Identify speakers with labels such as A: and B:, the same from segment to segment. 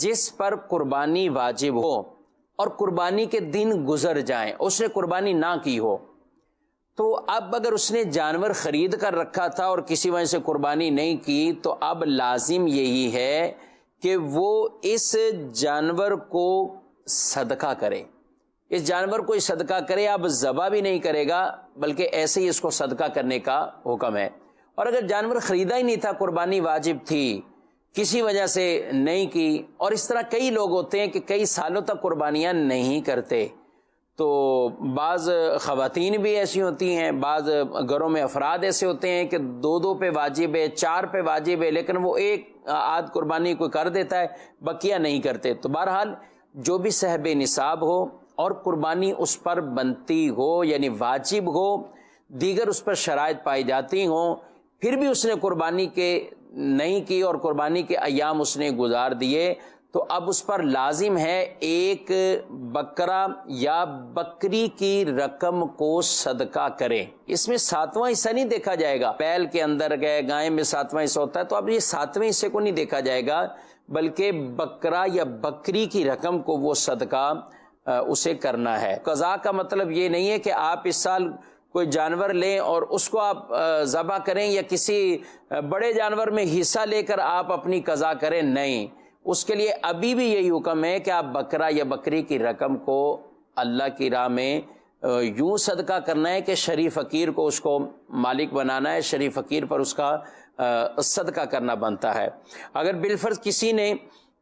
A: جس پر قربانی واجب ہو اور قربانی کے دن گزر جائیں، اس نے قربانی نہ کی ہو، تو اب اگر اس نے جانور خرید کر رکھا تھا اور کسی وجہ سے قربانی نہیں کی، تو اب لازم یہی ہے کہ وہ اس جانور کو صدقہ کرے، اس جانور کو صدقہ کرے۔ اب ذبح بھی نہیں کرے گا بلکہ ایسے ہی اس کو صدقہ کرنے کا حکم ہے۔ اور اگر جانور خریدا ہی نہیں تھا، قربانی واجب تھی، کسی وجہ سے نہیں کی، اور اس طرح کئی لوگ ہوتے ہیں کہ کئی سالوں تک قربانیاں نہیں کرتے، تو بعض خواتین بھی ایسی ہوتی ہیں، بعض گھروں میں افراد ایسے ہوتے ہیں کہ دو پہ واجب ہے، 4 پہ واجب ہے، لیکن وہ ایک آدھ قربانی کوئی کر دیتا ہے، بقیہ نہیں کرتے۔ تو بہرحال جو بھی صاحب نصاب ہو اور قربانی اس پر بنتی ہو، یعنی واجب ہو، دیگر اس پر شرائط پائی جاتی ہوں، پھر بھی اس نے قربانی کے نہیں کی اور قربانی کے ایام اس نے گزار دیے، تو اب اس پر لازم ہے ایک بکرا یا بکری کی رقم کو صدقہ کرے۔ اس میں 7واں حصہ نہیں دیکھا جائے گا، بیل کے اندر گئے گائے میں 7واں حصہ ہوتا ہے، تو اب یہ 7ویں حصے کو نہیں دیکھا جائے گا، بلکہ بکرا یا بکری کی رقم کو وہ صدقہ اسے کرنا ہے۔ قضا کا مطلب یہ نہیں ہے کہ آپ اس سال کوئی جانور لیں اور اس کو آپ ذبح کریں، یا کسی بڑے جانور میں حصہ لے کر آپ اپنی قضا کریں، نہیں، اس کے لیے ابھی بھی یہی حکم ہے کہ آپ بکرا یا بکری کی رقم کو اللہ کی راہ میں یوں صدقہ کرنا ہے کہ شریف فقیر کو اس کو مالک بنانا ہے، شریف فقیر پر اس کا صدقہ کرنا بنتا ہے۔ اگر بالفرض کسی نے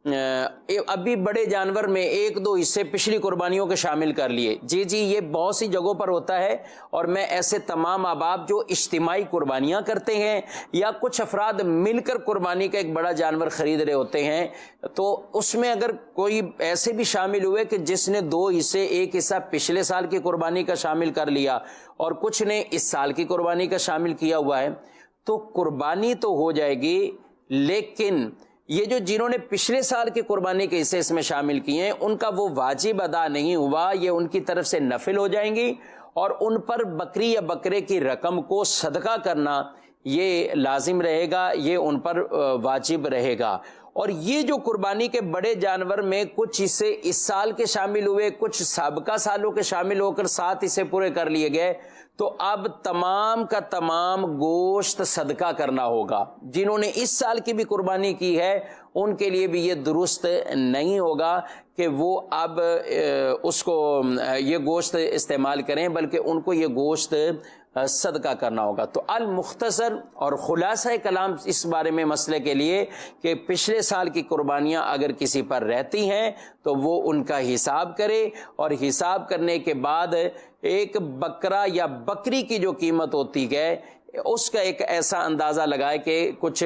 A: ابھی بڑے جانور میں 1-2 حصے پچھلی قربانیوں کے شامل کر لیے، جی یہ بہت سی جگہوں پر ہوتا ہے، اور میں ایسے تمام احباب جو اجتماعی قربانیاں کرتے ہیں یا کچھ افراد مل کر قربانی کا ایک بڑا جانور خرید رہے ہوتے ہیں، تو اس میں اگر کوئی ایسے بھی شامل ہوئے کہ جس نے 2 حصے، ایک حصہ پچھلے سال کی قربانی کا شامل کر لیا اور کچھ نے اس سال کی قربانی کا شامل کیا ہوا ہے، تو قربانی تو ہو جائے گی، لیکن یہ جو جنہوں نے پچھلے سال کی قربانی کے حصے اس میں شامل کیے ہیں، ان کا وہ واجب ادا نہیں ہوا، یہ ان کی طرف سے نفل ہو جائیں گی، اور ان پر بکری یا بکرے کی رقم کو صدقہ کرنا یہ لازم رہے گا، یہ ان پر واجب رہے گا۔ اور یہ جو قربانی کے بڑے جانور میں کچھ حصے اس سال کے شامل ہوئے، کچھ سابقہ سالوں کے شامل ہو کر 7 حصے پورے کر لیے گئے، تو اب تمام کا تمام گوشت صدقہ کرنا ہوگا۔ جنہوں نے اس سال کی بھی قربانی کی ہے ان کے لیے بھی یہ درست نہیں ہوگا کہ وہ اب اس کو یہ گوشت استعمال کریں، بلکہ ان کو یہ گوشت صدقہ کرنا ہوگا۔ تو المختصر اور خلاصہ کلام اس بارے میں مسئلے کے لیے کہ پچھلے سال کی قربانیاں اگر کسی پر رہتی ہیں تو وہ ان کا حساب کرے، اور حساب کرنے کے بعد ایک بکرا یا بکری کی جو قیمت ہوتی ہے اس کا ایک ایسا اندازہ لگائے کہ کچھ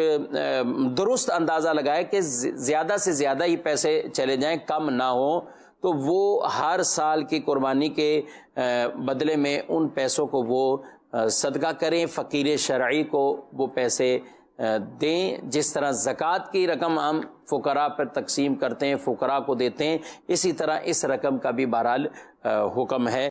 A: درست اندازہ لگائے کہ زیادہ سے زیادہ ہی پیسے چلے جائیں، کم نہ ہوں، تو وہ ہر سال کی قربانی کے بدلے میں ان پیسوں کو وہ صدقہ کریں، فقیر شرعی کو وہ پیسے دیں۔ جس طرح زکوٰۃ کی رقم ہم فقراء پر تقسیم کرتے ہیں، فقراء کو دیتے ہیں، اسی طرح اس رقم کا بھی بہرحال حکم ہے۔